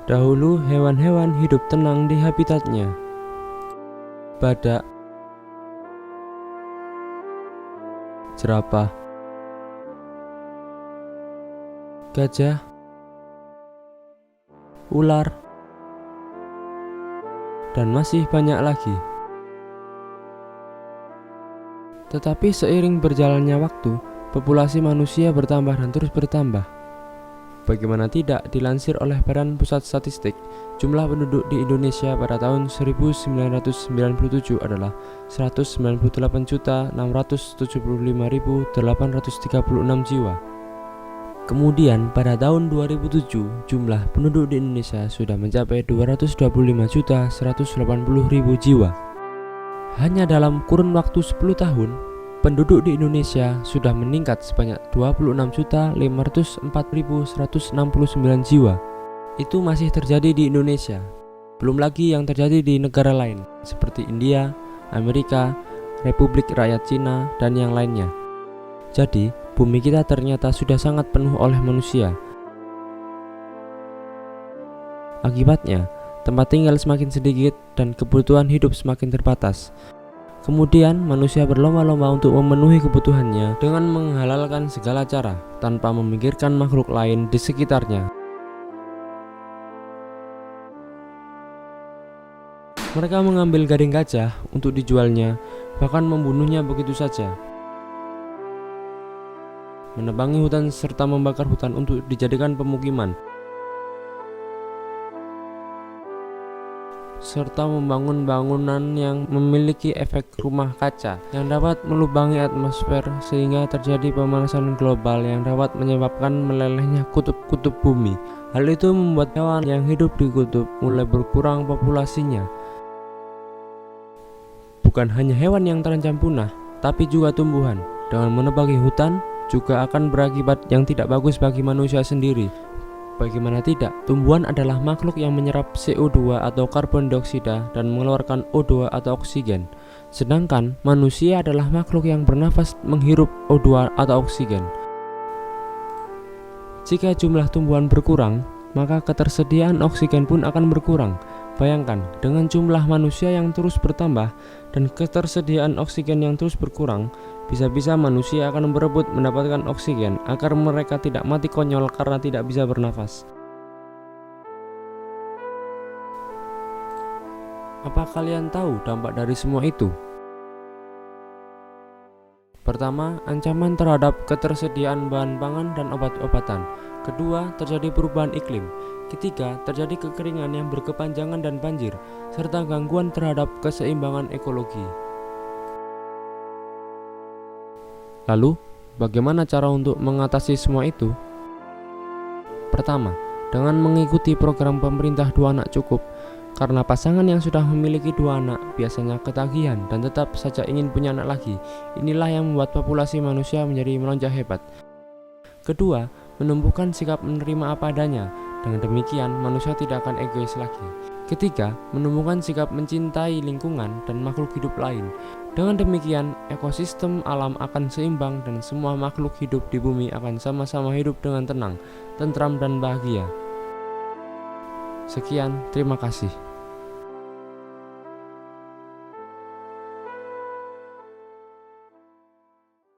Dahulu hewan-hewan hidup tenang di habitatnya. Badak, jerapah, gajah, ular, dan masih banyak lagi. Tetapi seiring berjalannya waktu, populasi manusia bertambah dan terus bertambah. Bagaimana tidak, dilansir oleh Badan Pusat Statistik, jumlah penduduk di Indonesia pada tahun 1997 adalah 198.675.836 jiwa. Kemudian pada tahun 2007, jumlah penduduk di Indonesia sudah mencapai 225.180.000 jiwa. Hanya dalam kurun waktu 10 tahun, penduduk di Indonesia sudah meningkat sebanyak 26.504.169 jiwa. Itu masih terjadi di Indonesia. Belum lagi yang terjadi di negara lain seperti India, Amerika, Republik Rakyat Cina, dan yang lainnya. Jadi, bumi kita ternyata sudah sangat penuh oleh manusia. Akibatnya, tempat tinggal semakin sedikit dan kebutuhan hidup semakin terbatas. Kemudian manusia berlomba-lomba untuk memenuhi kebutuhannya dengan menghalalkan segala cara tanpa memikirkan makhluk lain di sekitarnya. Mereka mengambil gading gajah untuk dijualnya, bahkan membunuhnya begitu saja. Menebangi hutan serta membakar hutan untuk dijadikan pemukiman, serta membangun bangunan yang memiliki efek rumah kaca yang dapat melubangi atmosfer sehingga terjadi pemanasan global yang dapat menyebabkan melelehnya kutub-kutub bumi. Hal itu membuat hewan yang hidup di kutub mulai berkurang populasinya. Bukan hanya hewan yang terancam punah, tapi juga tumbuhan. Dengan menebangi hutan juga akan berakibat yang tidak bagus bagi manusia sendiri. Bagaimana tidak, tumbuhan adalah makhluk yang menyerap CO2 atau karbon dioksida dan mengeluarkan O2 atau oksigen. Sedangkan manusia adalah makhluk yang bernafas menghirup O2 atau oksigen. Jika jumlah tumbuhan berkurang, maka ketersediaan oksigen pun akan berkurang. Bayangkan, dengan jumlah manusia yang terus bertambah dan ketersediaan oksigen yang terus berkurang, bisa-bisa manusia akan berebut mendapatkan oksigen agar mereka tidak mati konyol karena tidak bisa bernafas. Apa kalian tahu dampak dari semua itu? Pertama, ancaman terhadap ketersediaan bahan pangan dan obat-obatan. Kedua, terjadi perubahan iklim. Ketiga, terjadi kekeringan yang berkepanjangan dan banjir, serta gangguan terhadap keseimbangan ekologi. Lalu, bagaimana cara untuk mengatasi semua itu? Pertama, dengan mengikuti program pemerintah 2 anak cukup, karena pasangan yang sudah memiliki 2 anak biasanya ketagihan dan tetap saja ingin punya anak lagi. Inilah yang membuat populasi manusia menjadi melonjak hebat. Kedua, menumbuhkan sikap menerima apa adanya. Dengan demikian, manusia tidak akan egois lagi. Ketiga, menumbuhkan sikap mencintai lingkungan dan makhluk hidup lain. Dengan demikian, ekosistem alam akan seimbang dan semua makhluk hidup di bumi akan sama-sama hidup dengan tenang, tentram, dan bahagia. Sekian, terima kasih.